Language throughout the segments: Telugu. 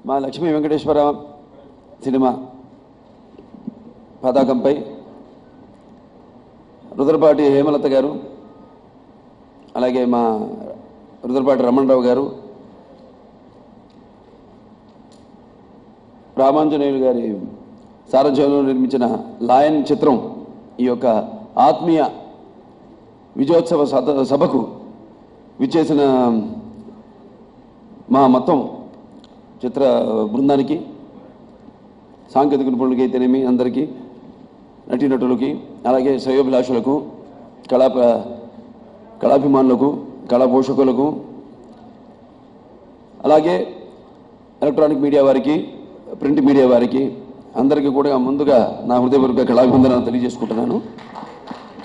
మా లక్ష్మీ వెంకటేశ్వర సినిమా పతాకంపై రుద్రపాటి హేమలత గారు, అలాగే మా రుద్రపాటి రమణరావు గారు, రామాంజనేయులు గారి సారథ్యంలో నిర్మించిన లాయన్ చిత్రం ఈ యొక్క ఆత్మీయ విజయోత్సవ సభకు విచ్చేసిన మా మొత్తం చిత్ర బృందానికి, సాంకేతిక నిపుణులకి అయితేనేమి అందరికీ, నటీనటులకి, అలాగే శ్రేయోభిలాషులకు, కళాభిమానులకు, కళా పోషకులకు, అలాగే ఎలక్ట్రానిక్ మీడియా వారికి, ప్రింట్ మీడియా వారికి అందరికీ కూడా ముందుగా నా హృదయపూర్వక కళాభివందనాలు తెలియజేసుకుంటున్నాను.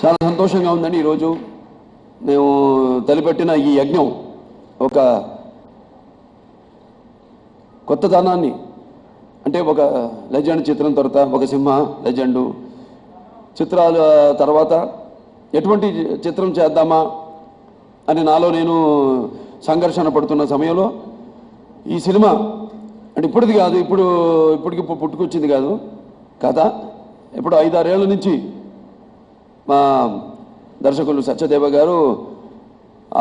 చాలా సంతోషంగా ఉందండి. ఈరోజు మేము తలపెట్టిన ఈ యజ్ఞం ఒక కొత్తదనాన్ని, అంటే ఒక లెజెండ్ చిత్రం తర్వాత ఒక సింహ లెజెండు చిత్రాల తర్వాత ఎటువంటి చిత్రం చేద్దామా అని నాలో నేను సంఘర్షణ పడుతున్న సమయంలో ఈ సినిమా అంటే ఇప్పటిది కాదు, ఇప్పటికి పుట్టుకొచ్చింది కాదు కథ. ఇప్పుడు 5-6 ఏళ్ల నుంచి మా దర్శకులు సత్యదేవ గారు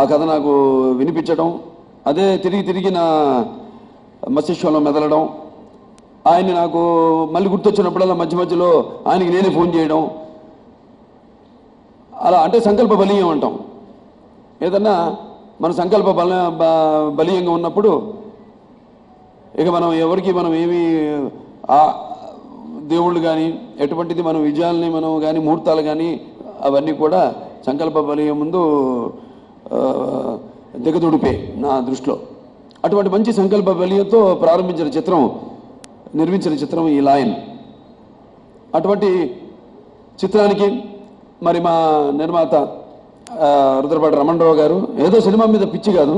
ఆ కథ నాకు వినిపించడం, అదే తిరిగి నా మస్తిష్కంలో మెదలడం, ఆయన్ని నాకు మళ్ళీ గుర్తొచ్చినప్పుడల్లా మధ్యలో ఆయనకి నేనే ఫోన్ చేయడం, అలా అంటే సంకల్ప బలీయం అంటాం. ఏదన్నా మన సంకల్ప బలీయంగా ఉన్నప్పుడు ఇక మనం ఎవరికి మనం ఏమి దేవుళ్ళు కానీ ఎటువంటిది మనం విజయాలని మనం కానీ ముహూర్తాలు కానీ అవన్నీ కూడా సంకల్ప బలీయం ముందు దిగదుడిపే నా దృష్టిలో. అటువంటి మంచి సంకల్ప బలీయంతో నిర్మించిన చిత్రం ఈ లాయన్. అటువంటి చిత్రానికి మరి మా నిర్మాత రుద్రపాటి రమణరావు గారు ఏదో సినిమా మీద పిచ్చి కాదు,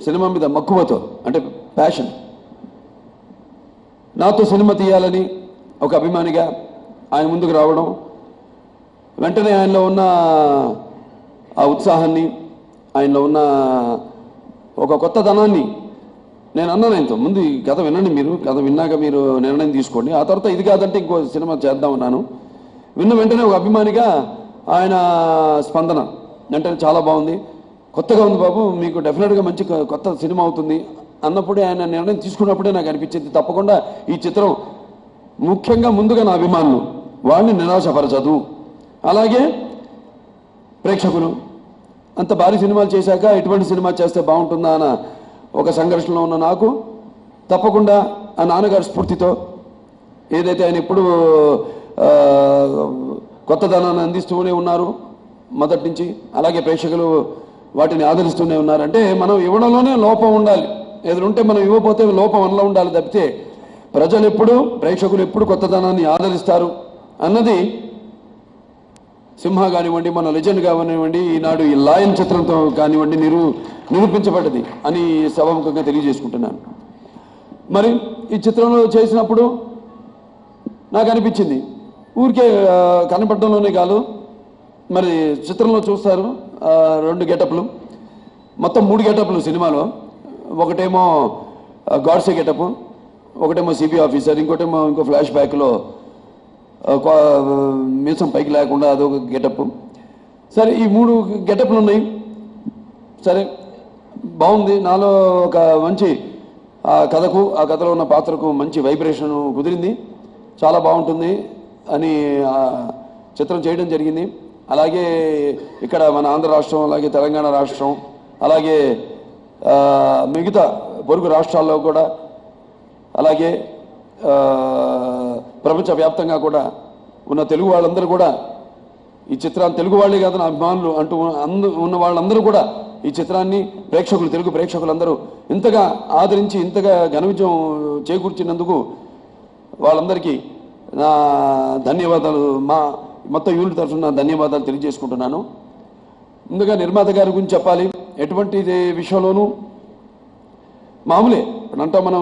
సినిమా మీద మక్కువతో, అంటే ప్యాషన్, నాతో సినిమా తీయాలని ఒక అభిమానిగా ఆయన ముందుకు రావడం, వెంటనే ఆయనలో ఉన్న ఆ ఉత్సాహాన్ని, ఆయనలో ఉన్న ఒక కొత్తదనాన్ని నేను అన్నాను ఆయనతో, ముందు ఈ కథ వినండి, మీరు కథ విన్నాక మీరు నిర్ణయం తీసుకోండి, ఆ తర్వాత ఇది కాదంటే ఇంకో సినిమా చేద్దామన్నాను. విన్న వెంటనే ఒక అభిమానిగా ఆయన స్పందన వెంటనే చాలా బాగుంది, కొత్తగా ఉంది బాబు, మీకు డెఫినెట్గా మంచి కొత్త సినిమా అవుతుంది అన్నప్పుడే, ఆయన నిర్ణయం తీసుకున్నప్పుడే నాకు అనిపించింది తప్పకుండా ఈ చిత్రం ముఖ్యంగా ముందుగా నా అభిమానులు వాడిని నిరాశపరచదు, అలాగే ప్రేక్షకులు అంత భారీ సినిమాలు చేశాక ఎటువంటి సినిమా చేస్తే బాగుంటుందా అన్న ఒక సంఘర్షణలో ఉన్న నాకు తప్పకుండా ఆ నాన్నగారి స్ఫూర్తితో ఏదైతే ఆయన ఎప్పుడు కొత్తదనాన్ని అందిస్తూనే ఉన్నారు మొదటి నుంచి, అలాగే ప్రేక్షకులు వాటిని ఆదరిస్తూనే ఉన్నారు. అంటే మనం ఇవ్వడంలోనే లోపం ఉండాలి, ఏదంటే మనం ఇవ్వకపోతే లోపం మనలో ఉండాలి తప్పితే ప్రేక్షకులు ఎప్పుడు కొత్తదనాన్ని ఆదరిస్తారు అన్నది సింహ కానివ్వండి, మన లెజెండ్ కానివ్వండి, ఈనాడు ఈ లాయన్ చిత్రంతో కానివ్వండి నిరూపించబడ్డది అని సభాముఖంగా తెలియజేసుకుంటున్నాను. మరి ఈ చిత్రంలో చేసినప్పుడు నాకు అనిపించింది, ఊరికే కనపడడంలోనే కాదు, మరి చిత్రంలో చూస్తారు 2 గెటప్లు, మొత్తం 3 గెటప్లు సినిమాలో. ఒకటేమో గాడ్సే గెటప్, ఒకటేమో సిబిఐ ఆఫీసర్, ఇంకో ఫ్లాష్ బ్యాక్లో మీసం పైకి లేకుండా అదొక గెటప్. సరే, ఈ 3 గెటప్లు ఉన్నాయి. సరే, బాగుంది. నాలో ఒక మంచి ఆ కథలో ఉన్న పాత్రకు మంచి వైబ్రేషన్ కుదిరింది, చాలా బాగుంటుంది అని చిత్రం చేయడం జరిగింది. అలాగే ఇక్కడ మన ఆంధ్ర రాష్ట్రం, అలాగే తెలంగాణ రాష్ట్రం, అలాగే మిగతా పొరుగు రాష్ట్రాల్లో కూడా, అలాగే ప్రపంచవ్యాప్తంగా కూడా ఉన్న తెలుగు వాళ్ళందరూ కూడా ఈ చిత్రాన్ని, తెలుగు వాళ్ళే కాదు నా అభిమానులు అంటూ ఉన్న వాళ్ళందరూ కూడా ఈ చిత్రాన్ని తెలుగు ప్రేక్షకులందరూ ఇంతగా ఆదరించి ఇంతగా ఘన విజయం చేకూర్చినందుకు వాళ్ళందరికీ నా ధన్యవాదాలు, మా మొత్తం యూనిట్ తరఫున ధన్యవాదాలు తెలియజేసుకుంటున్నాను. ముందుగా నిర్మాత గారి గురించి చెప్పాలి. ఎటువంటి విషయంలోనూ మామూలే అంటే మనం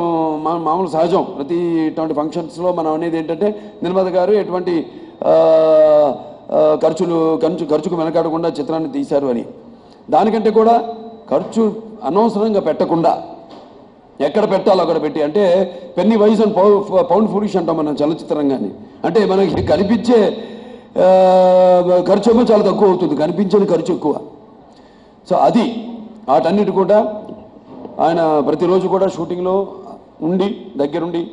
మామూలు సహజం, ప్రతి ఇటువంటి ఫంక్షన్స్లో మనం అనేది ఏంటంటే నిర్మాత గారు ఎటువంటి ఖర్చుకు వెనకాడకుండా చిత్రాన్ని తీశారు అని. దానికంటే కూడా ఖర్చు అనవసరంగా పెట్టకుండా ఎక్కడ పెట్టాలో అక్కడ పెట్టి, అంటే penny wise and pound foolish అంటాం మనం చలనచిత్ర రంగాన్ని. అంటే మనకి కనిపించే ఖర్చు ఏమో చాలా తక్కువ అవుతుంది, కనిపించని ఖర్చు ఎక్కువ. సో అది వాటన్నిటి కూడా ఆయన ప్రతిరోజు కూడా షూటింగ్లో ఉండి దగ్గరుండి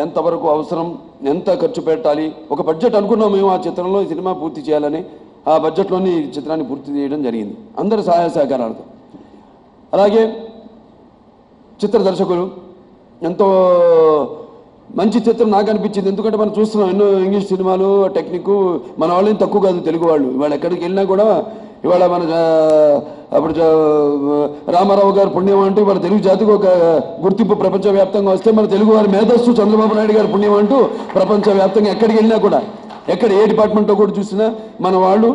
ఎంతవరకు అవసరం, ఎంత ఖర్చు పెట్టాలి, ఒక బడ్జెట్ అనుకున్నాం మేము ఆ చిత్రంలో ఈ సినిమా పూర్తి చేయాలని. ఆ బడ్జెట్లోని ఈ చిత్రాన్ని పూర్తి చేయడం జరిగింది అందరి సహాయ సహకారాలతో. అలాగే చిత్ర దర్శకులు ఎంతో మంచి చిత్రం నాకు అనిపించింది. ఎందుకంటే మనం చూస్తున్నాం ఎన్నో ఇంగ్లీష్ సినిమాలు టెక్నిక్, మన వాళ్ళేం తక్కువ కాదు తెలుగు వాళ్ళు. ఇవాళ ఎక్కడికి వెళ్ళినా కూడా ఇవాళ మన అప్పుడు రామారావు గారు పుణ్యం అంటూ ఇవాళ తెలుగు జాతికి ఒక గుర్తింపు ప్రపంచవ్యాప్తంగా వస్తే, మన తెలుగు వారి మేధస్సు చంద్రబాబు నాయుడు గారు పుణ్యం అంటూ ప్రపంచవ్యాప్తంగా ఎక్కడికి వెళ్ళినా కూడా, ఎక్కడ ఏ డిపార్ట్మెంట్లో కూడా చూసినా మన వాళ్ళు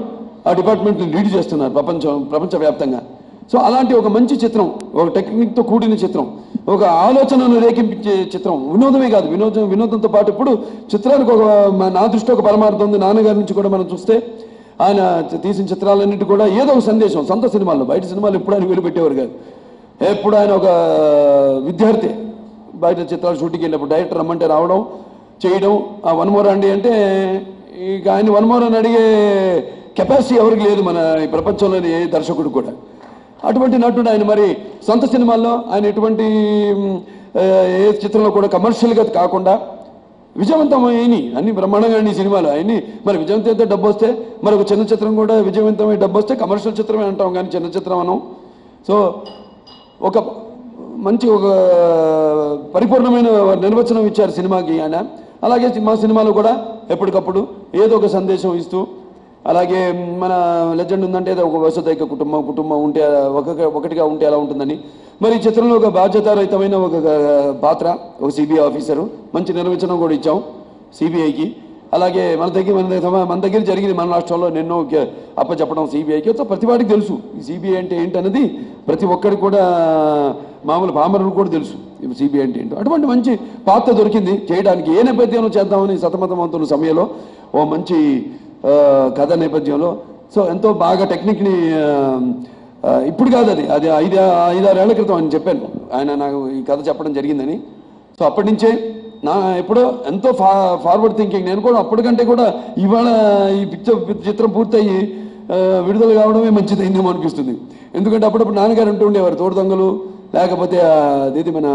ఆ డిపార్ట్మెంట్ని లీడ్ చేస్తున్నారు ప్రపంచవ్యాప్తంగా. సో అలాంటి ఒక మంచి చిత్రం, ఒక టెక్నిక్తో కూడిన చిత్రం, ఒక ఆలోచనను రేకింపించే చిత్రం. వినోదమే కాదు, వినోదంతో పాటు ఇప్పుడు చిత్రానికి ఒక నా దృష్టి ఒక పరమార్థం ఉంది. నాన్నగారి నుంచి కూడా మనం చూస్తే ఆయన తీసిన చిత్రాలన్నింటి కూడా ఏదో ఒక సందేశం. సొంత సినిమాల్లో, బయట సినిమాలు ఎప్పుడు ఆయన వెలుపెట్టేవారు కాదు. ఎప్పుడు ఆయన ఒక విద్యార్థి బయట చిత్రాలు షూటింగ్కి వెళ్ళినప్పుడు డైరెక్టర్ రమ్మంటే రావడం, చేయడం. ఆ వన్ మోర్ అండి అంటే ఇక ఆయన వన్ మోర్ అని అడిగే కెపాసిటీ ఎవరికి లేదు మన ఈ ప్రపంచంలోని ఏ దర్శకుడు కూడా. అటువంటి నటుడు ఆయన. మరి సొంత సినిమాల్లో ఆయన ఎటువంటి ఏ చిత్రంలో కూడా కమర్షియల్గా కాకుండా విజయవంతమైనవి అన్ని బ్రహ్మాండంగా ఈ సినిమాలు ఆయన్ని. మరి విజయవంతమైతే డబ్బు వస్తే, మరి ఒక చిన్న చిత్రం కూడా విజయవంతమై డబ్బు వస్తే కమర్షియల్ చిత్రమే అంటాం కానీ చిన్న చిత్రం అనం. సో ఒక మంచి ఒక పరిపూర్ణమైన నిర్వచనం ఇచ్చారు సినిమాకి ఆయన. అలాగే మా సినిమాలో కూడా ఎప్పటికప్పుడు ఏదో ఒక సందేశం ఇస్తూ, అలాగే మన లెజెండ్ ఉందంటే ఏదో ఒక వసుదైక కుటుంబం ఉంటే ఒకటిగా ఉంటే ఎలా ఉంటుందని. మరి ఈ చిత్రంలో ఒక బాధ్యతారహితమైన ఒక పాత్ర, ఒక సిబిఐ ఆఫీసరు, మంచి నిర్వచనం కూడా ఇచ్చాం సిబిఐకి. అలాగే మన దగ్గర జరిగింది మన రాష్ట్రంలో ఎన్నో అప్పచెప్పడం సిబిఐకి. ప్రతి వాడికి తెలుసు ఈ సిబిఐ అంటే ఏంటన్నది, ప్రతి ఒక్కరికి కూడా మామూలు పామరులు కూడా తెలుసు సిబిఐ అంటే ఏంటో. అటువంటి మంచి పాత్ర దొరికింది చేయడానికి. ఏ నేపథ్యంలో చేద్దామని సతమతమవుతున్న సమయంలో ఓ మంచి కథ నేపథ్యంలో. సో ఎంతో బాగా టెక్నిక్ని ఇప్పుడు కాదు, అది 5-6 ఏళ్ల క్రితం అని చెప్పాను ఆయన నాకు ఈ కథ చెప్పడం జరిగిందని. సో అప్పటి నుంచే ఎప్పుడో ఎంతో ఫార్వర్డ్ థింకింగ్. నేను కూడా అప్పటికంటే కూడా ఇవాళ ఈ చిత్రం పూర్తయ్యి విడుదల కావడమే మంచిదైందేమో అనిపిస్తుంది. ఎందుకంటే అప్పుడప్పుడు నాన్నగారు అంటూ ఉండేవారు, తోడు దొంగలు లేకపోతే అదేది మన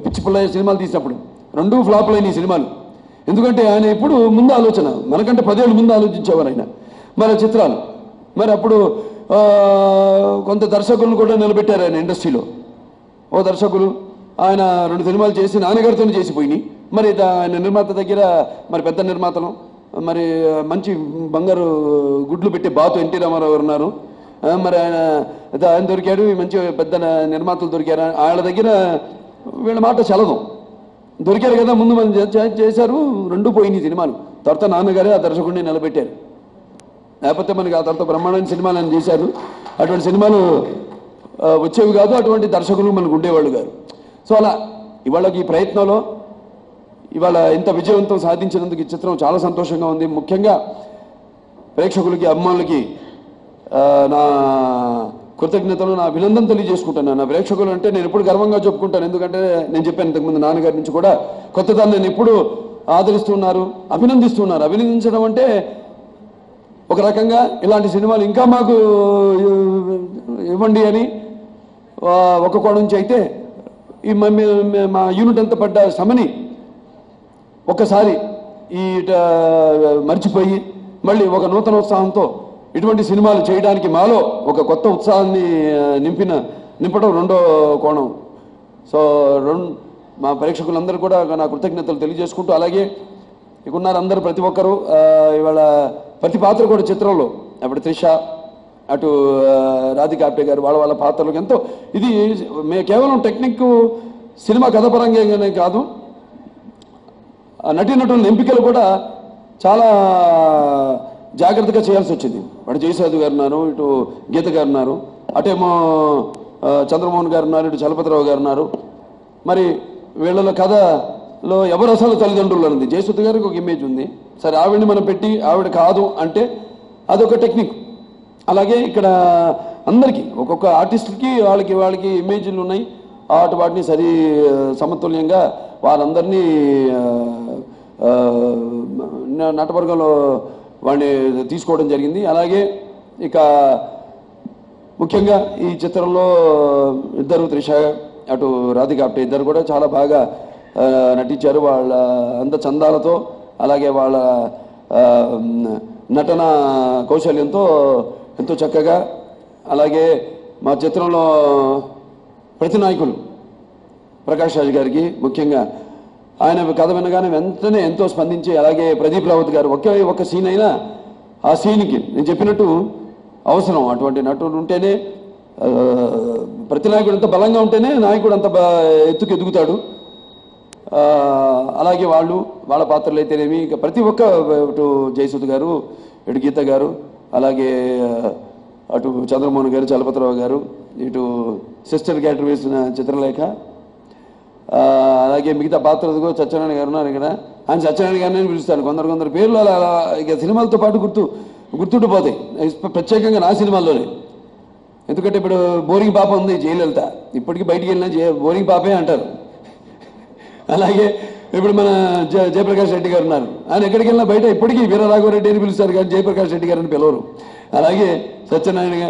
పిచ్చి పిల్ల సినిమాలు తీసినప్పుడు 2 ఫ్లాప్లు అయిన ఈ సినిమాలు. ఎందుకంటే ఆయన ఎప్పుడు ముందు ఆలోచన, మనకంటే 10 ఏళ్ళు ముందు ఆలోచించేవారు ఆయన మన చిత్రాలు. మరి అప్పుడు కొంత దర్శకులను కూడా నిలబెట్టారు ఆయన ఇండస్ట్రీలో. ఓ దర్శకులు ఆయన 2 సినిమాలు చేసి నాన్నగారితోనే చేసిపోయినాయి. మరి ఆయన నిర్మాత దగ్గర మరి పెద్ద నిర్మాతలు, మరి మంచి బంగారు గుడ్లు పెట్టే బాతు ఎన్టీ రామారావు గారు ఉన్నారు. మరి ఆయన దొరికాడు, మంచి పెద్ద నిర్మాతలు దొరికారు. వాళ్ళ దగ్గర వీళ్ళ మాట చలదు, దొరికారు కదా ముందు మనం చేశారు. 2 పోయినాయి సినిమాలు. తర్వాత నాన్నగారే ఆ దర్శకుడిని నిలబెట్టారు. లేకపోతే మనకి ఆ తర్వాత బ్రహ్మాండమైన సినిమాలు ఆయన చేశారు. అటువంటి సినిమాలు వచ్చేవి కాదు, అటువంటి దర్శకులు మనకు ఉండేవాళ్ళు కాదు. సో అలా ఇవాళకి ఈ ప్రయత్నంలో ఇవాళ ఇంత విజయవంతం సాధించినందుకు ఈ చిత్రం చాలా సంతోషంగా ఉంది. ముఖ్యంగా ప్రేక్షకులకి, అభిమానులకి నా కృతజ్ఞతలు, నా అభినందన తెలియజేసుకుంటాను. నా ప్రేక్షకులు అంటే నేను ఎప్పుడు గర్వంగా చెప్పుకుంటాను. ఎందుకంటే నేను చెప్పాను ఇంతకుముందు నాన్నగారి నుంచి కూడా కొత్తదాన్ని నేను ఎప్పుడు ఆదరిస్తున్నారు, అభినందిస్తున్నారు. అభినందించడం అంటే ఒక రకంగా ఇలాంటి సినిమాలు ఇంకా మాకు ఇవ్వండి అని ఒక కోణం నుంచి అయితే, ఈ మా యూనిట్ అంతా పడ్డ శ్రమని ఒక్కసారి మర్చిపోయి మళ్ళీ ఒక నూతన ఉత్సాహంతో ఇటువంటి సినిమాలు చేయడానికి మాలో ఒక కొత్త ఉత్సాహాన్ని నింపడం రెండో కోణం. సో మా ప్రేక్షకులందరూ కూడా నా కృతజ్ఞతలు తెలియజేసుకుంటూ, అలాగే ఇకున్నారు అందరూ ప్రతి ఒక్కరూ ఇవాళ ప్రతి పాత్ర కూడా చిత్రంలో, అప్పుడు త్రిష, అటు రాధికా ఆప్టే గారు, వాళ్ళ పాత్రలకు ఎంతో ఇది కేవలం టెక్నిక్ సినిమా కథపరంగానే కాదు, నటీనటుల ఎంపికలు కూడా చాలా జాగ్రత్తగా చేయాల్సి వచ్చింది. అటు జయసేదు గారు ఉన్నారు, ఇటు గీత గారు ఉన్నారు, అటేమో చంద్రమోహన్ గారు ఉన్నారు, ఇటు చలపతిరావు గారు ఉన్నారు. మరి వీళ్ళ కథలో ఎవరు అసలు తల్లిదండ్రులు అన్నది. జయసుధ గారికి ఒక ఇమేజ్ ఉంది, సరే ఆవిడని మనం పెట్టి ఆవిడ కాదు అంటే అదొక టెక్నిక్. అలాగే ఇక్కడ అందరికీ ఒక్కొక్క ఆర్టిస్ట్కి వాళ్ళకి ఇమేజ్లు ఉన్నాయి. వాటిని సమతుల్యంగా వారందరినీ నటవర్గంలో వాడిని తీసుకోవడం జరిగింది. అలాగే ఇక ముఖ్యంగా ఈ చిత్రంలో ఇద్దరు త్రిష అటు రాధిక ఆప్టే ఇద్దరు కూడా చాలా బాగా నటించారు. వాళ్ళ చందాలతో అలాగే వాళ్ళ నటన కౌశల్యంతో ఎంతో చక్కగా. అలాగే మా చిత్రంలో ప్రతినాయకులు ప్రకాష్ రాజ్ గారికి ముఖ్యంగా ఆయన కథ వినగానే వెంటనే ఎంతో స్పందించి, అలాగే ప్రదీప్ రావత్ గారు ఒక్క సీన్ అయినా ఆ సీన్కి నేను చెప్పినట్టు అవసరం. అటువంటి నటుడు ఉంటేనే ప్రతినాయకుడు ఎంత బలంగా ఉంటేనే నాయకుడు అంత ఎత్తుకు ఎదుగుతాడు. అలాగే వాళ్ళ పాత్రలు అయితేనేమి ఇక ప్రతి ఒక్క ఇటు జయసుధ్ గారు, ఇటు గీత గారు, అలాగే అటు చంద్రమోహన్ గారు, చలపతిరావు గారు, ఇటు సిస్టర్ క్యారెక్టర్ వేసిన చిత్రలేఖ, అలాగే మిగతా పాత్రలు సత్యనారాయణ గారు ఉన్నారు ఇక్కడ. ఆయన సత్యనారాయణ గారిని పిలుస్తాను. కొందరు పేర్లు అలా ఇక సినిమాలతో పాటు గుర్తుండిపోతాయి, ప్రత్యేకంగా నా సినిమాల్లోనే. ఎందుకంటే ఇప్పుడు బోరింగ్ పాప ఉంది జయలలిత, ఇప్పటికీ బయటికి వెళ్ళినా బోరింగ్ పాపే అంటారు. అలాగే ఇప్పుడు మన జయప్రకాష్ రెడ్డి గారు ఉన్నారు. ఆయన ఎక్కడికి వెళ్ళినా బయట ఇప్పటికీ వీరరాఘవరెడ్డి అని పిలుస్తారు కానీ జయప్రకాష్ రెడ్డి గారు అని పిలవరు. అలాగే సత్యనారాయణ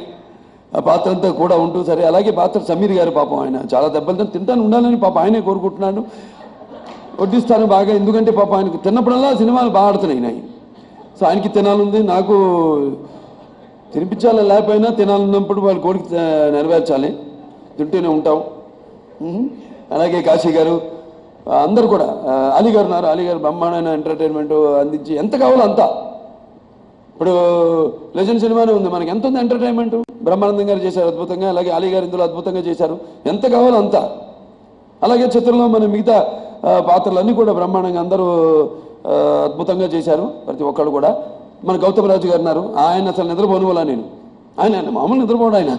ఆ పాత్ర అంతా కూడా ఉంటూ సరే. అలాగే పాత్ర సమీర్ గారు పాపం ఆయన చాలా దెబ్బలు తింటాను ఉండాలని పాప ఆయనే కోరుకుంటున్నాడు. వడ్డిస్తాను బాగా, ఎందుకంటే పాప ఆయనకు తిన్నప్పుడల్లా సినిమాలు బాగా ఆడుతున్నాయి. సో ఆయనకి తినాలుంది, నాకు తినిపించాలి, లేకపోయినా తినాలన్నప్పుడు వాళ్ళ కోరిక నెరవేర్చాలి, తింటూనే ఉంటాం. అలాగే కాశీ గారు, అందరు కూడా, అలీ గారు ఉన్నారు. అలీ గారు బ్రహ్మాండమైన ఎంటర్టైన్మెంట్ అందించి ఎంత కావాలో అంతా. ఇప్పుడు లెజెండ్ సినిమానే ఉంది, మనకి ఎంత ఉంది ఎంటర్టైన్మెంట్. బ్రహ్మానందం గారు చేశారు అద్భుతంగా, అలాగే అలీ గారు ఇందులో అద్భుతంగా చేశారు, ఎంత కావాలో అంతా. అలాగే చిత్రంలో మన మిగతా పాత్రలన్నీ కూడా బ్రహ్మాండంగా అందరూ అద్భుతంగా చేశారు ప్రతి ఒక్కళ్ళు కూడా. మన గౌతమ్ రాజు గారు ఉన్నారు. ఆయన అసలు నిద్రపోను వల్ల ఆయన మామూలు నిద్రపోవడం ఆయన.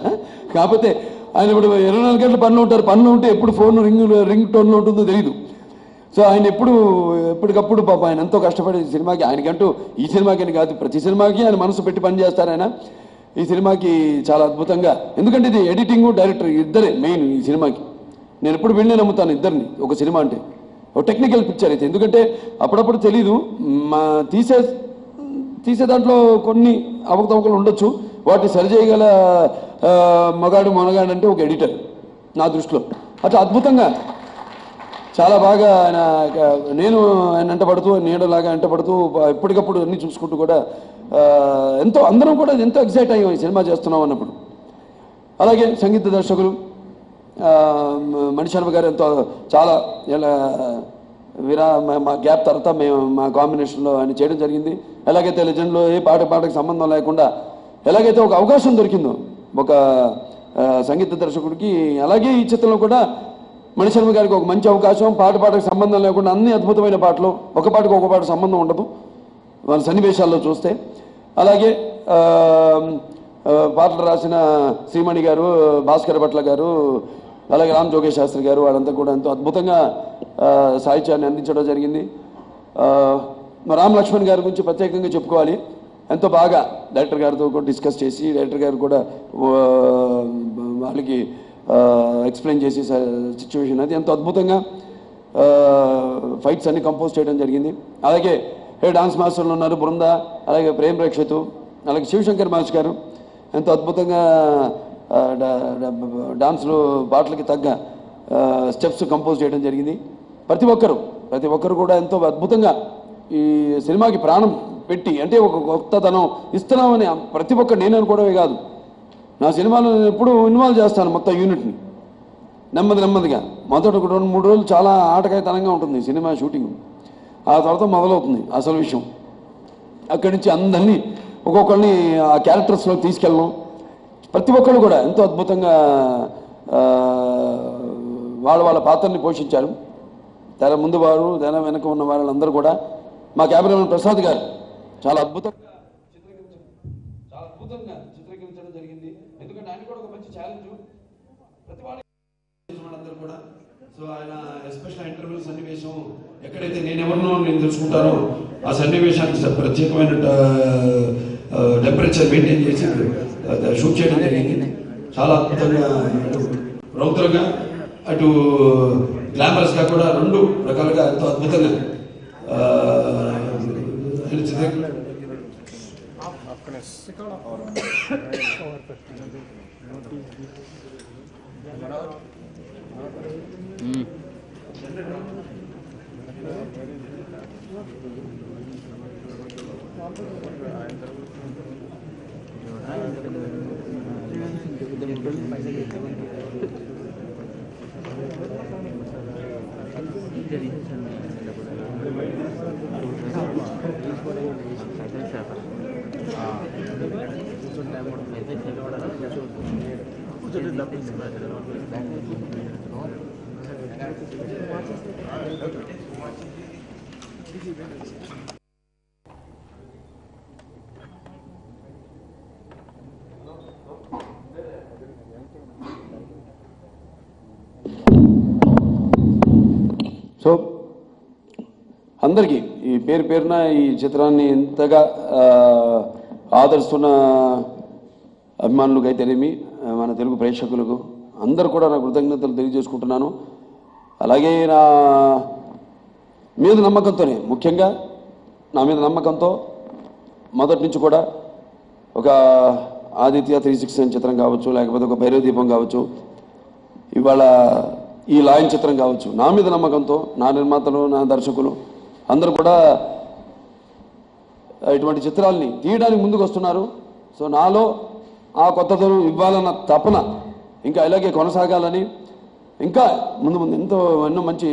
కాకపోతే ఆయన ఇప్పుడు 24 గంటలు పనులు ఉంటారు. పనులు ఉంటే ఎప్పుడు ఫోన్ రింగ్ టోన్లో ఉంటుందో తెలియదు. సో ఆయన ఎప్పటికప్పుడు పాప ఆయన ఎంతో కష్టపడి సినిమాకి, ఆయనకంటూ ఈ సినిమాకి కాదు ప్రతి సినిమాకి ఆయన మనసు పెట్టి పనిచేస్తారు ఆయన. ఈ సినిమాకి చాలా అద్భుతంగా, ఎందుకంటే ఇది ఎడిటింగ్ డైరెక్టర్ ఇద్దరే మెయిన్ ఈ సినిమాకి. నేను ఎప్పుడు వెళ్ళి నమ్ముతాను ఇద్దరిని ఒక సినిమా అంటే. ఒక టెక్నికల్ పిక్చర్ అయితే, ఎందుకంటే అప్పుడప్పుడు తెలీదు తీసే దాంట్లో కొన్ని అవకతవకలు ఉండొచ్చు, వాటిని సరిచేయగల మొనగాడు అంటే ఒక ఎడిటర్ నా దృష్టిలో. అట్లా అద్భుతంగా చాలా బాగా నేను ఆయన వెంటబడుతూ నీడలాగా వెంటబడుతూ ఎప్పటికప్పుడు అన్నీ చూసుకుంటూ కూడా ఎంతో అందరం కూడా ఎంతో ఎక్సైట్ అయ్యాం ఈ సినిమా చేస్తున్నాం అన్నప్పుడు. అలాగే సంగీత దర్శకులు మణిశర్మ గారు ఎంతో చాలా మా గ్యాప్ తర్వాత మా కాంబినేషన్లో ఆయన చేయడం జరిగింది. ఎలాగైతే లెజెండ్లో ఏ పాటకి సంబంధం లేకుండా ఎలాగైతే ఒక అవకాశం దొరికిందో ఒక సంగీత దర్శకుడికి, అలాగే ఈ చిత్రంలో కూడా మణిశర్మ గారికి ఒక మంచి అవకాశం. పాటకి సంబంధం లేకుండా అన్ని అద్భుతమైన పాటలు, ఒక పాట సంబంధం ఉండదు వాళ్ళ సన్నివేశాల్లో చూస్తే. అలాగే పాటలు రాసిన శ్రీమణి గారు, భాస్కర్ భట్ల గారు, అలాగే రామ్ జోగేష్ శాస్త్రి గారు, వాళ్ళంతా కూడా ఎంతో అద్భుతంగా సాహిత్యాన్ని అందించడం జరిగింది. రామ్ లక్ష్మణ్ గారి గురించి ప్రత్యేకంగా చెప్పుకోవాలి. ఎంతో బాగా డైరెక్టర్ గారితో కూడా డిస్కస్ చేసి, డైరెక్టర్ గారు కూడా వాళ్ళకి ఎక్స్ప్లెయిన్ చేసి సిచ్యువేషన్ అది ఎంతో అద్భుతంగా ఫైట్స్ అన్ని కంపోజ్ చేయడం జరిగింది. అలాగే డాన్స్ మాస్టర్లు ఉన్నారు బృంద, అలాగే ప్రేమ్ రక్షిత్, అలాగే శివశంకర్ మాస్టర్ గారు ఎంతో అద్భుతంగా డాన్స్లో పాటలకి తగ్గ స్టెప్స్ కంపోజ్ చేయడం జరిగింది. ప్రతి ఒక్కరు కూడా ఎంతో అద్భుతంగా ఈ సినిమాకి ప్రాణం పెట్టి, అంటే ఒక కొత్తదనం ఇస్తున్నామని ప్రతి ఒక్కరు, నేను అనుకోవడమే కాదు, నా సినిమాలో నేను ఎప్పుడు ఇన్వాల్వ్ చేస్తాను మొత్తం యూనిట్ని. నెమ్మదిగా మొదట ఒక 2-3 రోజులు చాలా ఆటకాయతనంగా ఉంటుంది సినిమా షూటింగ్, ఆ తర్వాత మొదలవుతుంది అసలు విషయం. అక్కడి నుంచి అందరినీ ఒక్కొక్కరిని ఆ క్యారెక్టర్స్లోకి తీసుకెళ్ళడం, ప్రతి ఒక్కరు కూడా ఎంతో అద్భుతంగా వాళ్ళ పాత్రని పోషించారు. తెర ముందు వారు, తెర వెనక ఉన్న వాళ్ళందరూ కూడా. మా కెమెరామెన్ ప్రసాద్ గారు చాలా అద్భుతంగా చిత్రీకరించడం జరిగింది. ఎందుకంటే ఆయన కూడా ఒక మంచి ఛాలెంజ్ ప్రతి వాళ్ళందరూ కూడా. సో ఆయన ఎస్పెషల్ ఇంటర్వ్యూ సన్నివేశం ఎక్కడైతే నేను తెలుసుకుంటానో ఆ సన్నివేశానికి ప్రత్యేకమైన టెంపరేచర్ మెయింటైన్ చేసి షూట్ చేయడం జరిగింది. చాలా అద్భుతంగా ఇటు రౌద్రంగా అటు గ్లామరస్గా కూడా రెండు రకాలుగా ఎంతో అద్భుతంగా సో అందరికీ ఈ పేరున ఈ చిత్రాన్ని ఎంతగా ఆదరిస్తున్న అభిమానులకు అయితేనేమి మన తెలుగు ప్రేక్షకులకు అందరూ కూడా నా కృతజ్ఞతలు తెలియజేసుకుంటున్నాను. అలాగే నా మీద నమ్మకంతోనే, ముఖ్యంగా నా మీద నమ్మకంతో మొదటి నుంచి కూడా ఒక ఆదిత్య 360 చిత్రం కావచ్చు, లేకపోతే ఒక భైరవ దీపం కావచ్చు, ఇవాళ ఈ లాయన్ చిత్రం కావచ్చు, నా మీద నమ్మకంతో నా నిర్మాతలు, నా దర్శకులు అందరూ కూడా ఇటువంటి చిత్రాల్ని తీయడానికి ముందుకు వస్తున్నారు. సో నాలో ఆ కొత్తదనం ఇవ్వాలన్న తపన ఇంకా ఇలాగే కొనసాగాలని, ఇంకా ముందు ఎన్నో మంచి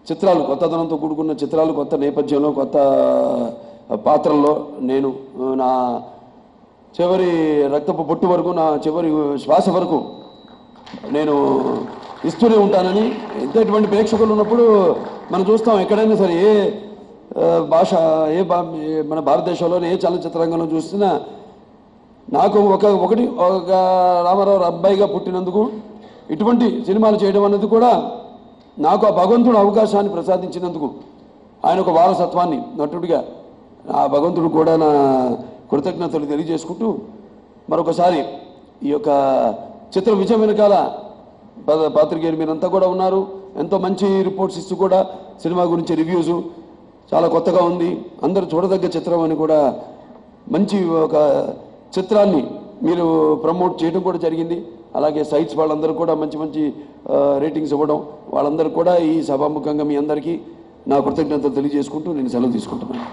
చిత్రాలు, కొత్తదనంతో కూడుకున్న చిత్రాలు, కొత్త నేపథ్యంలో, కొత్త పాత్రల్లో నేను నా చివరి రక్తపు బొట్టు వరకు, నా చివరి శ్వాస వరకు నేను ఇస్తూనే ఉంటానని. ఇటువంటి ప్రేక్షకులు ఉన్నప్పుడు మనం చూస్తాం, ఎక్కడైనా సరే ఏ భాష, మన భారతదేశంలోనే ఏ చలనచిత్ర రంగంలో చూసినా నాకు ఒక రామారావు అబ్బాయిగా పుట్టినందుకు ఇటువంటి సినిమాలు చేయడం అనేది కూడా నాకు ఆ భగవంతుడు అవకాశాన్ని ప్రసాదించినందుకు, ఆయన ఒక వారసత్వాన్ని నటుడిగా ఆ భగవంతుడు కూడా నా కృతజ్ఞతలు తెలియజేసుకుంటూ, మరొకసారి ఈ యొక్క చిత్ర విజయం వెనకాల పాత్రికేయులు మీరంతా కూడా ఉన్నారు. ఎంతో మంచి రిపోర్ట్స్ ఇస్తూ కూడా సినిమా గురించి రివ్యూస్ చాలా కొత్తగా ఉంది, అందరూ చూడదగ్గ చిత్రం అని కూడా మంచి ఒక చిత్రాన్ని మీరు ప్రమోట్ చేయడం కూడా జరిగింది. అలాగే సైట్స్ వాళ్ళందరూ కూడా మంచి మంచి రేటింగ్స్ ఇవ్వడం, వాళ్ళందరూ కూడా ఈ సభాముఖంగా మీ అందరికీ నా కృతజ్ఞతలు తెలియజేసుకుంటూ నేను సెలవు తీసుకుంటున్నాను.